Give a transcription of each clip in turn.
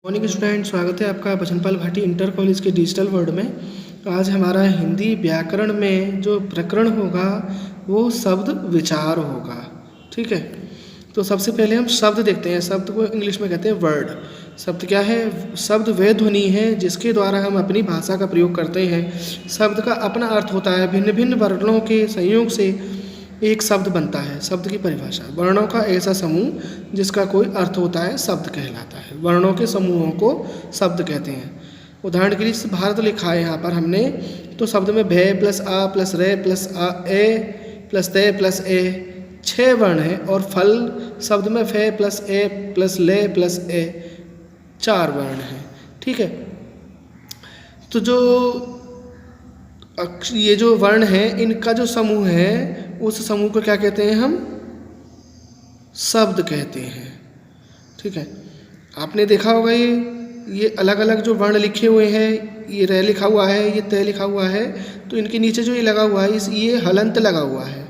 Morning student, स्वागत है आपका बचनपाल भाटी इंटर कॉलेज के डिजिटल वर्ल्ड में। आज हमारा हिंदी व्याकरण में जो प्रकरण होगा वो शब्द विचार होगा। ठीक है, तो सबसे पहले हम शब्द देखते हैं। शब्द को इंग्लिश में कहते हैं वर्ड। शब्द क्या है? शब्द वह ध्वनि है जिसके द्वारा हम अपनी भाषा का प्रयोग करते हैं। शब्द का अपना अर्थ होता है। भिन्न भिन्न वर्णों के संयोग से एक शब्द बनता है। शब्द की परिभाषा: वर्णों का ऐसा समूह जिसका कोई अर्थ होता है शब्द कहलाता है। वर्णों के समूहों को शब्द कहते हैं। उदाहरण के लिए भारत लिखा है यहाँ पर हमने, तो शब्द में भे प्लस आ प्लस रे प्लस आ ए प्लस ते प्लस ए 6 वर्ण हैं, और फल शब्द में फे प्लस ए प्लस ले प्लस ए 4 वर्ण हैं। ठीक है, तो जो ये जो वर्ण है इनका जो समूह है उस समूह को क्या कहते हैं? हम शब्द कहते हैं। ठीक है, आपने देखा होगा ये अलग अलग जो वर्ण लिखे हुए हैं, ये रे लिखा हुआ है, ये ते लिखा हुआ है, तो इनके नीचे जो ये लगा हुआ है ये हलंत लगा हुआ है।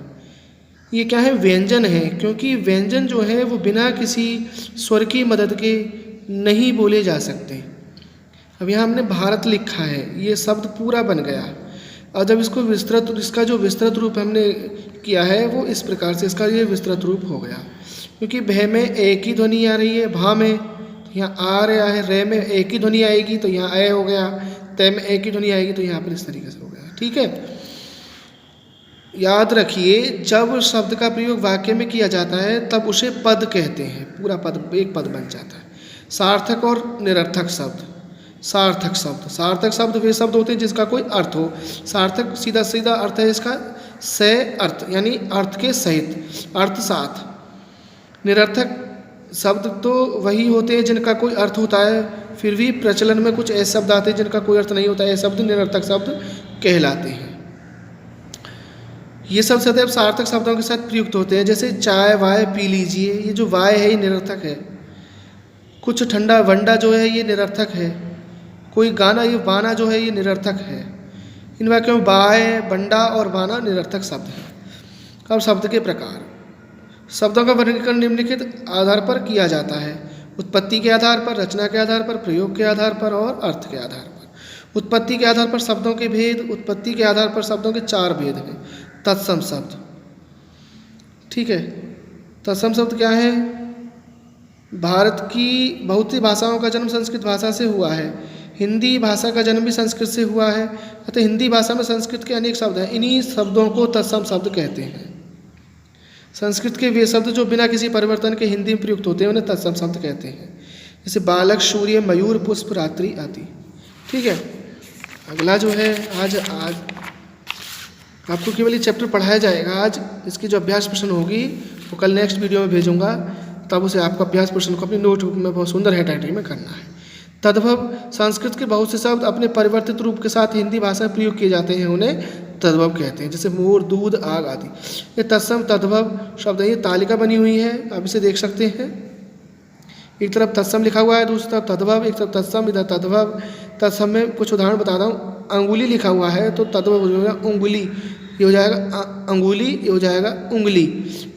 ये क्या है? व्यंजन है, क्योंकि व्यंजन जो है वो बिना किसी स्वर की मदद के नहीं बोले जा सकते। अब यहाँ हमने भारत लिखा है, ये शब्द पूरा बन गया। और जब इसका जो विस्तृत रूप हमने किया है वो इस प्रकार से इसका ये विस्तृत रूप हो गया, क्योंकि भे में एक ही ध्वनि आ रही है, भा में तो यहाँ आ रहा है, रे में एक ही ध्वनि आएगी तो यहाँ ए हो गया, ते में एक ही ध्वनि आएगी तो यहाँ पर इस तरीके से हो गया। ठीक है, याद रखिए जब शब्द का प्रयोग वाक्य में किया जाता है तब उसे पद कहते हैं। पूरा पद एक पद बन जाता है। सार्थक और निरर्थक शब्द। सार्थक शब्द वे शब्द होते हैं जिसका कोई अर्थ हो। सार्थक सीधा सीधा अर्थ है इसका से अर्थ, यानी अर्थ के सहित, अर्थ साथ। निरर्थक शब्द तो वही होते हैं जिनका कोई अर्थ होता है फिर भी प्रचलन में कुछ ऐसे शब्द आते हैं जिनका कोई अर्थ नहीं होता है, शब्द निरर्थक शब्द कहलाते हैं। ये सब सदैव सार्थक शब्दों के साथ प्रयुक्त होते हैं, जैसे चाय वाय पी लीजिए, ये जो वाय है ये निरर्थक है। कुछ ठंडा वंडा जो है ये निरर्थक है। कोई गाना, ये वाना जो है ये निरर्थक है। इन वाक्यों में बाय, बंडा और वाना निरर्थक शब्द है। अब शब्द के प्रकार। शब्दों का वर्गीकरण निम्नलिखित आधार पर किया जाता है: उत्पत्ति के आधार पर, रचना के आधार पर, प्रयोग के आधार पर और अर्थ के आधार पर। उत्पत्ति के आधार पर शब्दों के भेद। उत्पत्ति के आधार पर शब्दों के 4 भेद हैं। तत्सम शब्द। ठीक है, तत्सम शब्द क्या है? भारत की बहुत सी भाषाओं का जन्म संस्कृत भाषा से हुआ है। हिंदी भाषा का जन्म भी संस्कृत से हुआ है, अतः हिंदी भाषा में संस्कृत के अनेक शब्द हैं। इन्हीं शब्दों को तत्सम शब्द कहते हैं। संस्कृत के वे शब्द जो बिना किसी परिवर्तन के हिंदी में प्रयुक्त होते हैं उन्हें तत्सम शब्द कहते हैं, जैसे बालक, सूर्य, मयूर, पुष्प, रात्रि आदि। ठीक है, अगला जो है आज आपको केवल ये चैप्टर पढ़ाया जाएगा। आज इसकी जो अभ्यास प्रश्न होगी वो कल नेक्स्ट वीडियो में भेजूंगा, तब उसे आपको अभ्यास प्रश्न को अपनी नोटबुक में बहुत सुंदर हैंडराइटिंग में करना है। तद्भव। संस्कृत के बहुत से शब्द अपने परिवर्तित रूप के साथ हिंदी भाषा में प्रयोग किए जाते हैं, उन्हें तद्भव कहते हैं, जैसे मोर, दूध, आग आदि। ये तत्सम तद्भव शब्द है। ये तालिका बनी हुई है, आप इसे देख सकते हैं। एक तरफ तत्सम लिखा हुआ है, दूसरी तरफ तद्भव, एक तरफ तत्सम, इधर तद्भव। तत्सम में कुछ उदाहरण बताता हूँ। अंगुली लिखा हुआ है तो तद्भव हो जाएगा उंगली, ये हो जाएगा अंगुली, ये हो जाएगा उंगली।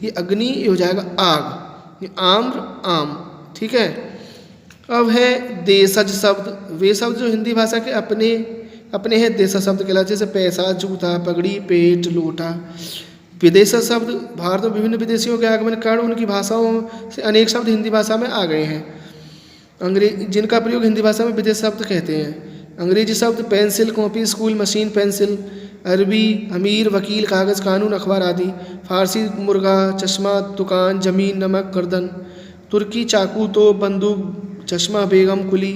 ये अग्नि, ये हो जाएगा आग। ये आम्र, आम। ठीक है, अब है देशज शब्द। वे शब्द जो हिंदी भाषा के अपने हैं देशज शब्द कहलाते, जैसे पैसा, जूता, पगड़ी, पेट, लोटा। विदेशज शब्द। भारत में विभिन्न विदेशियों के आगमन के कारण उनकी भाषाओं से अनेक शब्द हिंदी भाषा में आ गए हैं, जिनका प्रयोग हिंदी भाषा में विदेश शब्द कहते हैं। अंग्रेजी शब्द: pencil, copy, school, machine, pencil. अरबी: अमीर, वकील, कागज़, कानून, अखबार आदि। फारसी: मुर्गा, चश्मा, दुकान, ज़मीन, नमक, गर्दन। तुर्की: चाकू, तोप, बंदूक, चश्मा, बेगम, कुली।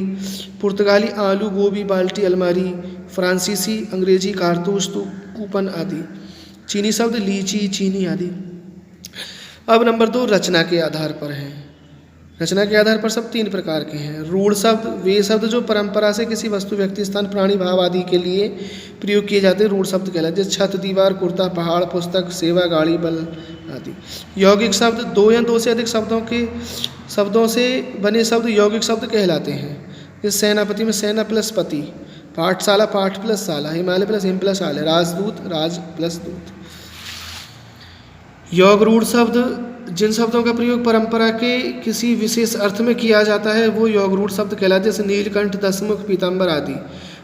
पुर्तगाली: आलू, गोभी, बाल्टी, अलमारी। फ्रांसीसी: अंग्रेजी, कारतूस, कूपन आदि। चीनी शब्द: लीची, चीनी आदि। अब नंबर 2 रचना के आधार पर है। रचना के आधार पर सब 3 प्रकार के हैं। रूढ़ शब्द: वे शब्द जो परंपरा से किसी वस्तु, व्यक्ति, स्थान, प्राणी, भाव आदि के लिए प्रयोग किए जाते हैं, रूढ़ शब्द कहलाते हैं, जैसे छत, दीवार, कुर्ता, पहाड़, पुस्तक, सेवा, गाड़ी, बल आदि। यौगिक शब्द: 2 या 2 से अधिक शब्दों से बने शब्द यौगिक शब्द कहलाते हैं, जैसे सेनापति में सेना प्लस पति, पाठशाला पाठ प्लस शाला, हिमालय प्लस हिम प्लस आलय, राजदूत राज प्लस दूत। योग रूढ़ शब्द जिन शब्दों का प्रयोग परंपरा के किसी विशेष अर्थ में किया जाता है वो योगरूढ़ शब्द कहलाते हैं, जैसे नीलकंठ, दशमुख, पीताम्बर आदि।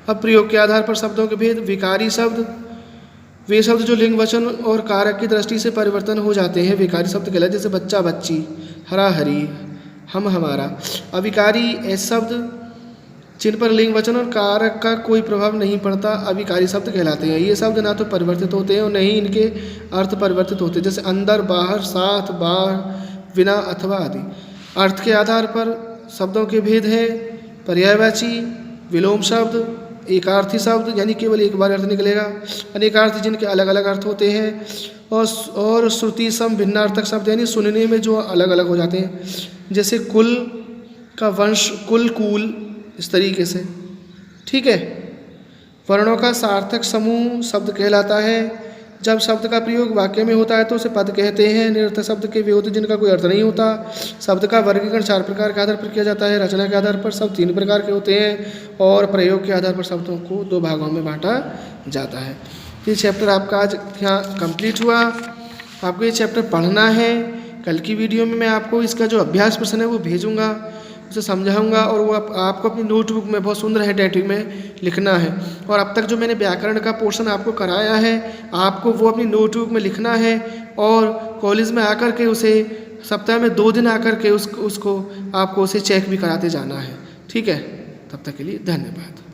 अब प्रयोग के आधार पर शब्दों के भेद। विकारी शब्द वे शब्द जो लिंग, वचन और कारक की दृष्टि से परिवर्तन हो जाते हैं, विकारी शब्द कहलाते हैं, जैसे बच्चा, बच्ची, हरा, हरी, हम, हमारा। अविकारी ऐसे शब्द जिन पर लिंग, वचन और कारक का कोई प्रभाव नहीं पड़ता, अविकारी शब्द कहलाते हैं। ये शब्द ना तो परिवर्तित होते हैं और नहीं इनके अर्थ परिवर्तित होते, जैसे अंदर, बाहर, साथ, बाहर, बिना, अथवा आदि। अर्थ के आधार पर शब्दों के भेद हैं। पर्यायवाची, विलोम शब्द, एकार्थी शब्द यानी केवल एक बार अर्थ निकलेगा, अनेकार्थी जिनके अलग अलग अर्थ होते हैं, और श्रुति सम भिन्नार्थक शब्द यानी सुनने में जो अलग अलग हो जाते हैं, जैसे कुल का वंश, कुल, कूल, इस तरीके से। ठीक है। वर्णों का सार्थक समूह शब्द कहलाता है। जब शब्द का प्रयोग वाक्य में होता है तो उसे पद कहते हैं। निरर्थक शब्द के वे होते हैं जिनका कोई अर्थ नहीं होता। शब्द का वर्गीकरण 4 प्रकार के आधार पर किया जाता है। रचना के आधार पर शब्द 3 प्रकार के होते हैं और प्रयोग के आधार पर शब्दों को 2 भागों में बांटा जाता है। ये चैप्टर आपका आज यहाँ कंप्लीट हुआ। आपको ये चैप्टर पढ़ना है। कल की वीडियो में मैं आपको इसका जो अभ्यास प्रश्न है वो भेजूँगा, उसे समझाऊंगा और वो आपको अपनी नोटबुक में बहुत सुंदर हैंडराइटिंग में लिखना है। और अब तक जो मैंने व्याकरण का पोर्शन आपको कराया है, आपको वो अपनी नोटबुक में लिखना है और कॉलेज में आकर के उसे सप्ताह में 2 दिन आकर के उसको आपको उसे चेक भी कराते जाना है। ठीक है। तब तक के लिए धन्यवाद।